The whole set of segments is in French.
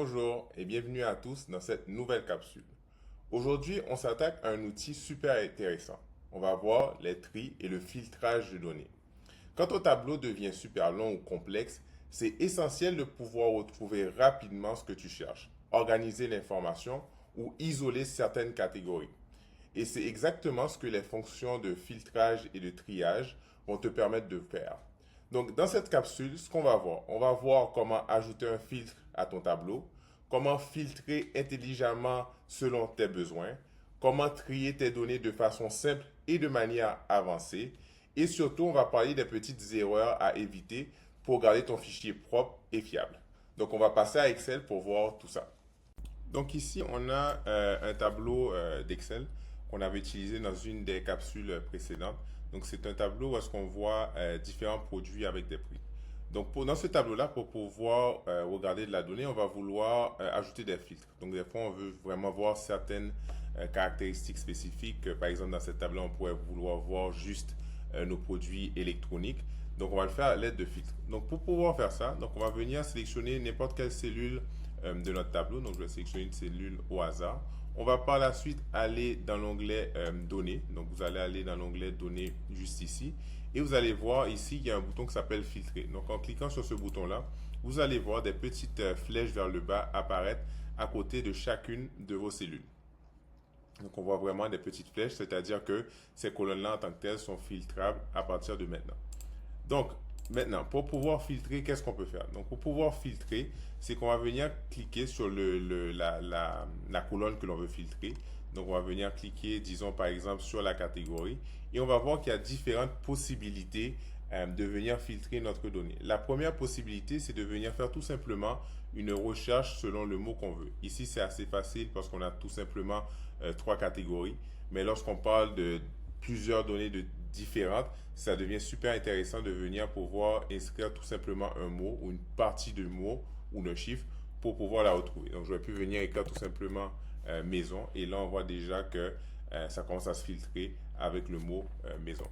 Bonjour et bienvenue à tous dans cette nouvelle capsule. Aujourd'hui, on s'attaque à un outil super intéressant. On va voir les tris et le filtrage de données. Quand ton tableau devient super long ou complexe, c'est essentiel de pouvoir retrouver rapidement ce que tu cherches, organiser l'information ou isoler certaines catégories. Et c'est exactement ce que les fonctions de filtrage et de triage vont te permettre de faire. Donc, dans cette capsule, ce qu'on va voir, on va voir comment ajouter un filtre à ton tableau, comment filtrer intelligemment selon tes besoins, comment trier tes données de façon simple et de manière avancée, et surtout, on va parler des petites erreurs à éviter pour garder ton fichier propre et fiable. Donc, on va passer à Excel pour voir tout ça. Donc ici, on a un tableau d'Excel qu'on avait utilisé dans une des capsules précédentes. Donc c'est un tableau où est-ce qu'on voit différents produits avec des prix. Donc dans ce tableau-là, pour pouvoir regarder de la donnée, on va vouloir ajouter des filtres. Donc des fois, on veut vraiment voir certaines caractéristiques spécifiques. Par exemple, dans cette table-là, on pourrait vouloir voir juste nos produits électroniques. Donc on va le faire à l'aide de filtres. Donc pour pouvoir faire ça, donc on va venir sélectionner n'importe quelle cellule de notre tableau. Donc, je vais sélectionner une cellule au hasard. On va par la suite aller dans l'onglet Données. Donc, vous allez aller dans l'onglet Données juste ici. Et vous allez voir ici, il y a un bouton qui s'appelle Filtrer. Donc, en cliquant sur ce bouton-là, vous allez voir des petites flèches vers le bas apparaître à côté de chacune de vos cellules. Donc, on voit vraiment des petites flèches, c'est-à-dire que ces colonnes-là en tant que telles sont filtrables à partir de maintenant. Donc, maintenant, pour pouvoir filtrer, qu'est-ce qu'on peut faire? Donc, pour pouvoir filtrer, c'est qu'on va venir cliquer sur la colonne que l'on veut filtrer. Donc, on va venir cliquer, disons par exemple, sur la catégorie. Et on va voir qu'il y a différentes possibilités de venir filtrer notre donnée. La première possibilité, c'est de venir faire tout simplement une recherche selon le mot qu'on veut. Ici, c'est assez facile parce qu'on a tout simplement trois catégories. Mais lorsqu'on parle de plusieurs données différentes, ça devient super intéressant de venir pouvoir inscrire tout simplement un mot ou une partie de mot ou d'un chiffre pour pouvoir la retrouver. Donc, je vais pu venir écrire tout simplement maison et là, on voit déjà que ça commence à se filtrer avec le mot maison.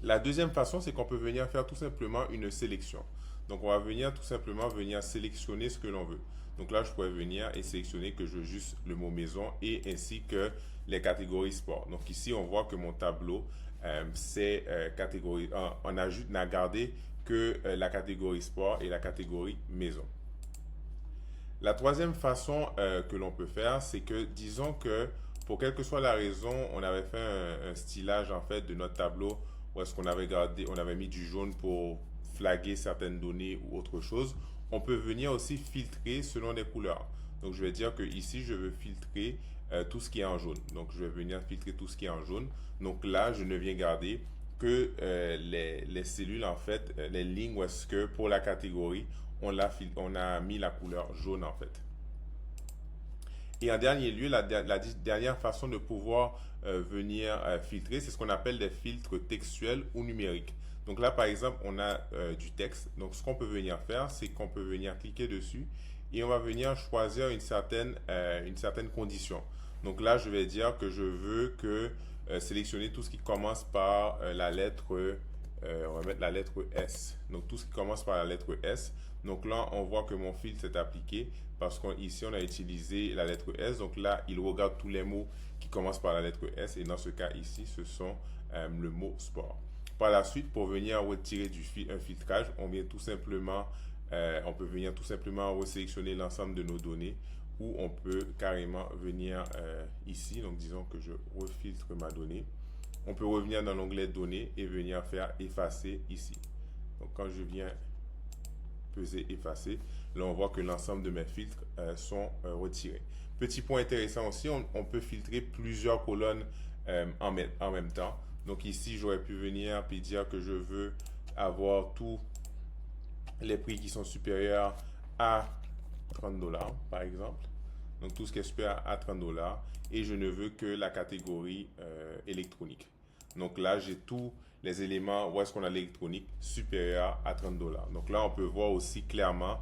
La deuxième façon, c'est qu'on peut venir faire tout simplement une sélection. Donc, on va venir tout simplement venir sélectionner ce que l'on veut. Donc là, je pourrais venir et sélectionner que je veux juste le mot maison et ainsi que les catégories sport. Donc ici, on voit que mon tableau, c'est catégorie. On n'a gardé que la catégorie sport et la catégorie maison. La troisième façon que l'on peut faire, c'est que disons que pour quelle que soit la raison, on avait fait un stylage en fait de notre tableau où est-ce qu'on avait gardé, on avait mis du jaune pour flaguer certaines données ou autre chose. On peut venir aussi filtrer selon des couleurs. Donc je vais dire que ici je veux filtrer tout ce qui est en jaune. Donc je vais venir filtrer tout ce qui est en jaune. Donc là je ne viens garder que les cellules en fait, les lignes où est-ce que pour la catégorie on a mis la couleur jaune en fait. Et en dernier lieu, la dernière façon de pouvoir venir filtrer, c'est ce qu'on appelle des filtres textuels ou numériques. Donc là, par exemple, on a du texte. Donc, ce qu'on peut venir faire, c'est qu'on peut venir cliquer dessus et on va venir choisir une certaine condition. Donc là, je vais dire que je veux sélectionner tout ce qui commence par la lettre, on va mettre la lettre S. Donc, tout ce qui commence par la lettre S. Donc là, on voit que mon filtre s'est appliqué parce qu'ici, on a utilisé la lettre S. Donc là, il regarde tous les mots qui commencent par la lettre S. Et dans ce cas ici, ce sont le mot sport. Par la suite, pour venir retirer un filtrage, on peut venir tout simplement resélectionner l'ensemble de nos données ou on peut carrément venir ici. Donc, disons que je refiltre ma donnée. On peut revenir dans l'onglet données et venir faire effacer ici. Donc, quand je viens peser effacer, là, on voit que l'ensemble de mes filtres sont retirés. Petit point intéressant aussi, on peut filtrer plusieurs colonnes en même temps. Donc ici, j'aurais pu venir et dire que je veux avoir tous les prix qui sont supérieurs à 30 dollars, par exemple. Donc tout ce qui est supérieur à 30 dollars. Et je ne veux que la catégorie électronique. Donc là, j'ai tous les éléments où est-ce qu'on a l'électronique supérieur à 30 dollars. Donc là, on peut voir aussi clairement,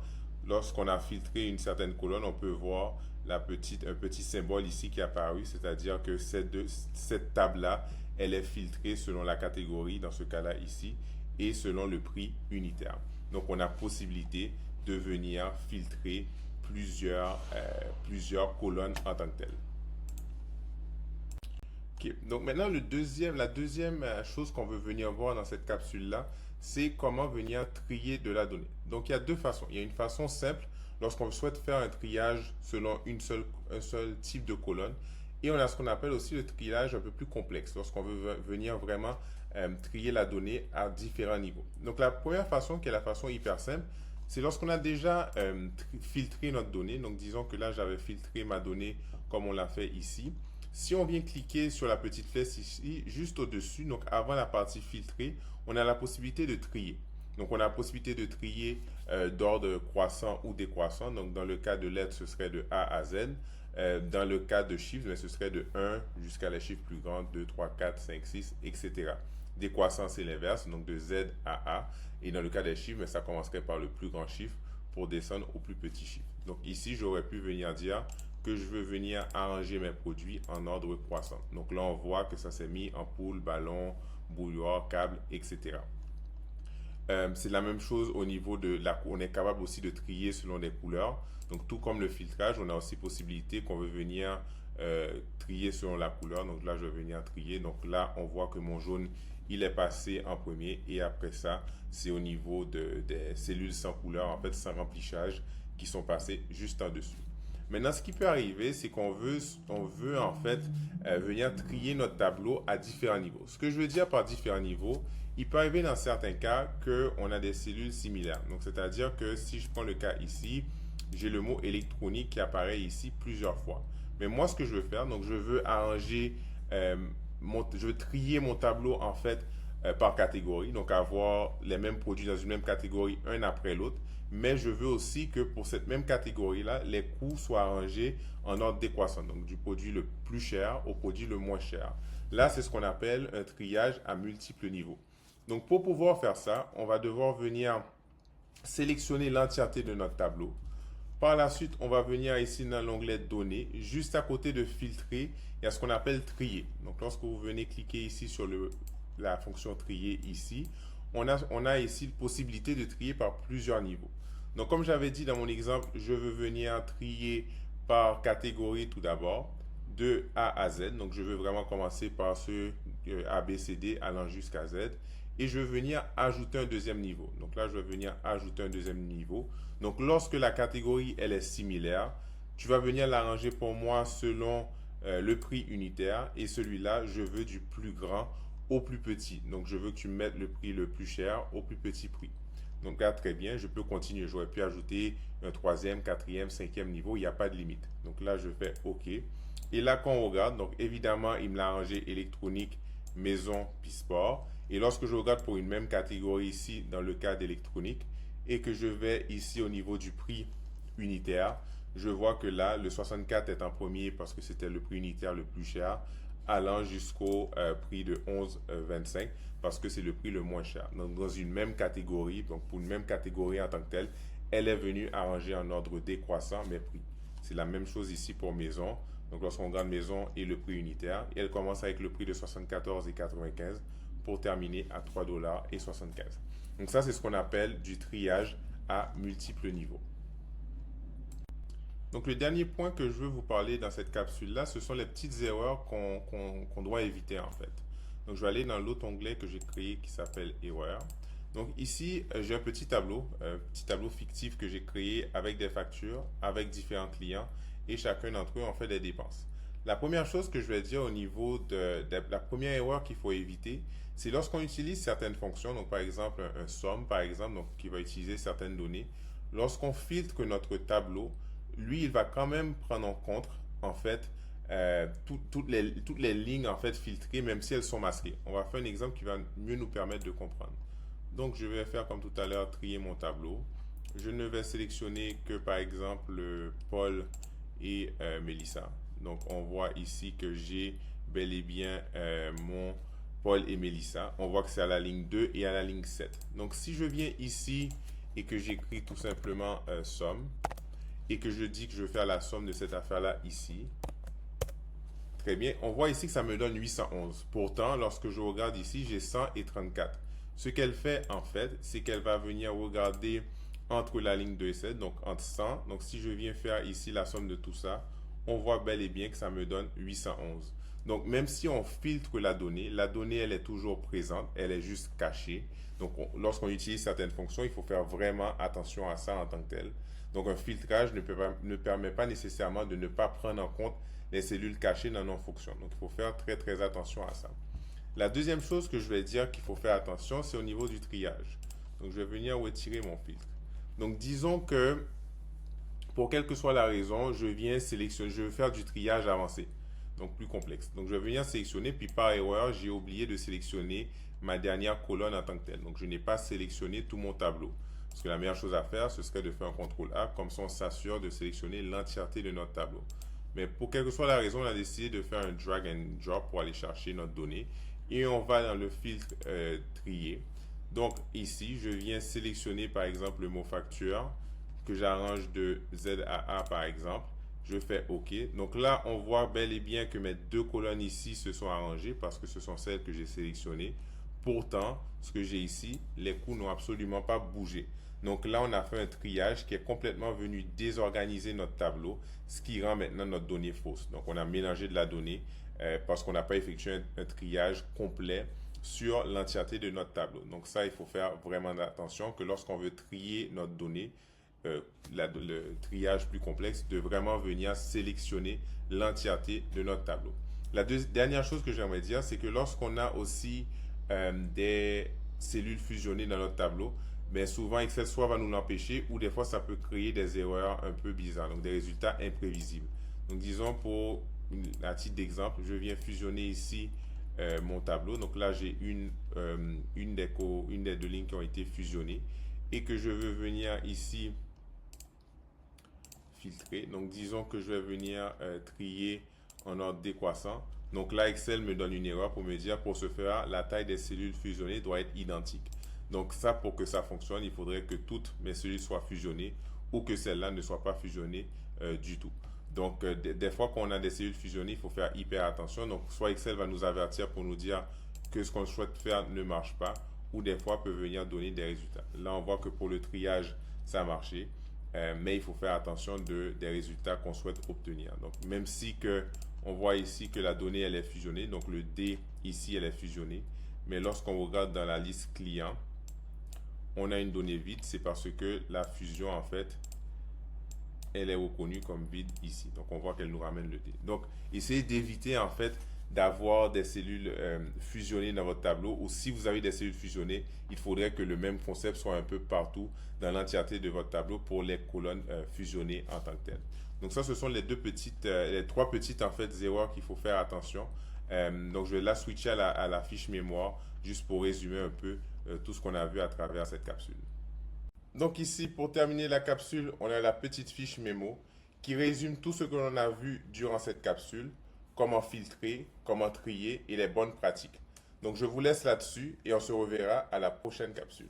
lorsqu'on a filtré une certaine colonne, on peut voir un petit symbole ici qui est apparu, c'est-à-dire que cette table-là, elle est filtrée selon la catégorie, dans ce cas-là ici, et selon le prix unitaire. Donc, on a possibilité de venir filtrer plusieurs colonnes en tant que telles. Ok. Donc maintenant, la deuxième chose qu'on veut venir voir dans cette capsule-là, c'est comment venir trier de la donnée. Donc il y a deux façons. Il y a une façon simple lorsqu'on souhaite faire un triage selon un seul type de colonne. Et on a ce qu'on appelle aussi le triage un peu plus complexe, lorsqu'on veut venir vraiment trier la donnée à différents niveaux. Donc la première façon, qui est la façon hyper simple, c'est lorsqu'on a déjà filtré notre donnée. Donc disons que là, j'avais filtré ma donnée comme on l'a fait ici. Si on vient cliquer sur la petite flèche ici, juste au-dessus, donc avant la partie filtrée, on a la possibilité de trier. Donc on a la possibilité de trier d'ordre croissant ou décroissant. Donc dans le cas de lettres, ce serait de A à Z. Dans le cas de chiffres, ce serait de 1 jusqu'à les chiffres plus grands, 2, 3, 4, 5, 6, etc. Décroissant, c'est l'inverse, donc de Z à A. Et dans le cas des chiffres, ça commencerait par le plus grand chiffre pour descendre au plus petit chiffre. Donc ici, j'aurais pu venir dire que je veux venir arranger mes produits en ordre croissant. Donc là, on voit que ça s'est mis en poule, ballon, bouilloire, câble, etc. C'est la même chose au niveau de on est capable aussi de trier selon des couleurs. Donc tout comme le filtrage, on a aussi possibilité qu'on veut venir trier selon la couleur. Donc là, je vais venir trier. Donc là, on voit que mon jaune, il est passé en premier. Et après ça, c'est au niveau des cellules sans couleur, en fait, sans remplissage, qui sont passées juste en dessous. Maintenant, ce qui peut arriver, c'est qu'on veut en fait venir trier notre tableau à différents niveaux. Ce que je veux dire par différents niveaux, il peut arriver dans certains cas qu'on a des cellules similaires. Donc, c'est-à-dire que si je prends le cas ici, j'ai le mot électronique qui apparaît ici plusieurs fois. Mais moi, ce que je veux faire, donc je veux arranger, je veux trier mon tableau en fait par catégorie. Donc, avoir les mêmes produits dans une même catégorie, un après l'autre. Mais je veux aussi que pour cette même catégorie-là, les coûts soient arrangés en ordre décroissant. Donc, du produit le plus cher au produit le moins cher. Là, c'est ce qu'on appelle un triage à multiples niveaux. Donc, pour pouvoir faire ça, on va devoir venir sélectionner l'entièreté de notre tableau. Par la suite, on va venir ici dans l'onglet Données. Juste à côté de Filtrer, il y a ce qu'on appelle Trier. Donc, lorsque vous venez cliquer ici sur la fonction Trier ici, on a ici la possibilité de trier par plusieurs niveaux. Donc, comme j'avais dit dans mon exemple, je veux venir trier par catégorie tout d'abord, de A à Z. Donc, je veux vraiment commencer par ce A, B, C, D allant jusqu'à Z. Et je veux venir ajouter un deuxième niveau. Donc là, je vais venir ajouter un deuxième niveau. Donc, lorsque la catégorie, elle est similaire, tu vas venir l'arranger pour moi selon le prix unitaire. Et celui-là, je veux du plus grand au plus petit. Donc, je veux que tu mettes le prix le plus cher au plus petit prix. Donc là, très bien, je peux continuer. J'aurais pu ajouter un troisième, quatrième, cinquième niveau. Il n'y a pas de limite. Donc là, je fais OK. Et là, quand on regarde, donc évidemment, il me l'a arrangé électronique, maison, puis sport. Et lorsque je regarde pour une même catégorie ici, dans le cas d'électronique, et que je vais ici au niveau du prix unitaire, je vois que là, le 64 est en premier parce que c'était le prix unitaire le plus cher, allant jusqu'au prix de 11,25 parce que c'est le prix le moins cher. Donc, dans une même catégorie, donc pour une même catégorie en tant que telle, elle est venue arranger en ordre décroissant mes prix. C'est la même chose ici pour maison. Donc, lorsqu'on regarde maison et le prix unitaire, et elle commence avec le prix de 74,95 pour terminer à 3,75 $. Donc, ça, c'est ce qu'on appelle du triage à multiples niveaux. Donc, le dernier point que je veux vous parler dans cette capsule-là, ce sont les petites erreurs qu'on doit éviter en fait. Donc, je vais aller dans l'autre onglet que j'ai créé qui s'appelle Erreurs. Donc, ici, j'ai un petit tableau fictif que j'ai créé avec des factures, avec différents clients et chacun d'entre eux en fait des dépenses. La première chose que je vais dire au niveau de la première erreur qu'il faut éviter, c'est lorsqu'on utilise certaines fonctions, donc par exemple un somme, par exemple, donc, qui va utiliser certaines données, lorsqu'on filtre notre tableau, lui, il va quand même prendre en compte, en fait, toutes les lignes, en fait, filtrées, même si elles sont masquées. On va faire un exemple qui va mieux nous permettre de comprendre. Donc, je vais faire comme tout à l'heure, trier mon tableau. Je ne vais sélectionner que, par exemple, Paul et Mélissa. Donc, on voit ici que j'ai bel et bien mon Paul et Mélissa. On voit que c'est à la ligne 2 et à la ligne 7. Donc, si je viens ici et que j'écris tout simplement somme, et que je dis que je vais faire la somme de cette affaire-là ici. Très bien. On voit ici que ça me donne 811. Pourtant, lorsque je regarde ici, j'ai 100 et 34. Ce qu'elle fait, en fait, c'est qu'elle va venir regarder entre la ligne 2 et 7, donc entre 100. Donc si je viens faire ici la somme de tout ça, on voit bel et bien que ça me donne 811. Donc même si on filtre la donnée elle est toujours présente, elle est juste cachée. Donc lorsqu'on utilise certaines fonctions, il faut faire vraiment attention à ça en tant que tel. Donc un filtrage ne permet pas nécessairement de ne pas prendre en compte les cellules cachées dans nos fonctions. Donc il faut faire très très attention à ça. La deuxième chose que je vais dire qu'il faut faire attention, c'est au niveau du triage. Donc je vais venir retirer mon filtre. Donc disons que pour quelle que soit la raison, je viens sélectionner, je veux faire du triage avancé, donc plus complexe. Donc je vais venir sélectionner, puis par erreur, j'ai oublié de sélectionner ma dernière colonne en tant que telle. Donc je n'ai pas sélectionné tout mon tableau. Parce que la meilleure chose à faire, ce serait de faire un CTRL A, comme ça on s'assure de sélectionner l'entièreté de notre tableau. Mais pour quelle que soit la raison, on a décidé de faire un drag and drop pour aller chercher notre donnée. Et on va dans le filtre trier. Donc ici, je viens sélectionner par exemple le mot facture que j'arrange de Z à A par exemple. Je fais OK. Donc là, on voit bel et bien que mes deux colonnes ici se sont arrangées parce que ce sont celles que j'ai sélectionnées. Pourtant, ce que j'ai ici, les coûts n'ont absolument pas bougé. Donc là, on a fait un triage qui est complètement venu désorganiser notre tableau, ce qui rend maintenant notre donnée fausse. Donc on a mélangé de la donnée parce qu'on n'a pas effectué un triage complet sur l'entièreté de notre tableau. Donc ça, il faut faire vraiment attention que lorsqu'on veut trier notre donnée, le triage plus complexe, de vraiment venir sélectionner l'entièreté de notre tableau. La dernière chose que j'aimerais dire, c'est que lorsqu'on a aussi des cellules fusionnées dans notre tableau, mais souvent Excel soit va nous l'empêcher ou des fois ça peut créer des erreurs un peu bizarres, donc des résultats imprévisibles. Donc disons à titre d'exemple, je viens fusionner ici mon tableau. Donc là j'ai une des deux lignes qui ont été fusionnées et que je veux venir ici filtrer. Donc disons que je vais venir trier en ordre décroissant. Donc là Excel me donne une erreur pour me dire pour ce faire la taille des cellules fusionnées doit être identique. Donc ça, pour que ça fonctionne, il faudrait que toutes mes cellules soient fusionnées ou que celles-là ne soient pas fusionnées du tout. Donc des fois qu'on a des cellules fusionnées, il faut faire hyper attention. Donc soit Excel va nous avertir pour nous dire que ce qu'on souhaite faire ne marche pas, ou des fois peut venir donner des résultats. Là, on voit que pour le triage, ça a marché, mais il faut faire attention des résultats qu'on souhaite obtenir. Donc même si on voit ici que la donnée elle est fusionnée, donc le D ici elle est fusionnée, mais lorsqu'on regarde dans la liste client, on a une donnée vide, c'est parce que la fusion en fait elle est reconnue comme vide ici. Donc on voit qu'elle nous ramène le D. Donc essayez d'éviter en fait d'avoir des cellules fusionnées dans votre tableau, ou si vous avez des cellules fusionnées, il faudrait que le même concept soit un peu partout dans l'entièreté de votre tableau pour les colonnes fusionnées en tant que telles. Donc ça, ce sont les trois petites en fait erreurs qu'il faut faire attention. Donc je vais là switcher à la fiche mémoire juste pour résumer un peu tout ce qu'on a vu à travers cette capsule. Donc ici, pour terminer la capsule, on a la petite fiche mémo qui résume tout ce que l'on a vu durant cette capsule, comment filtrer, comment trier et les bonnes pratiques. Donc je vous laisse là-dessus et on se reverra à la prochaine capsule.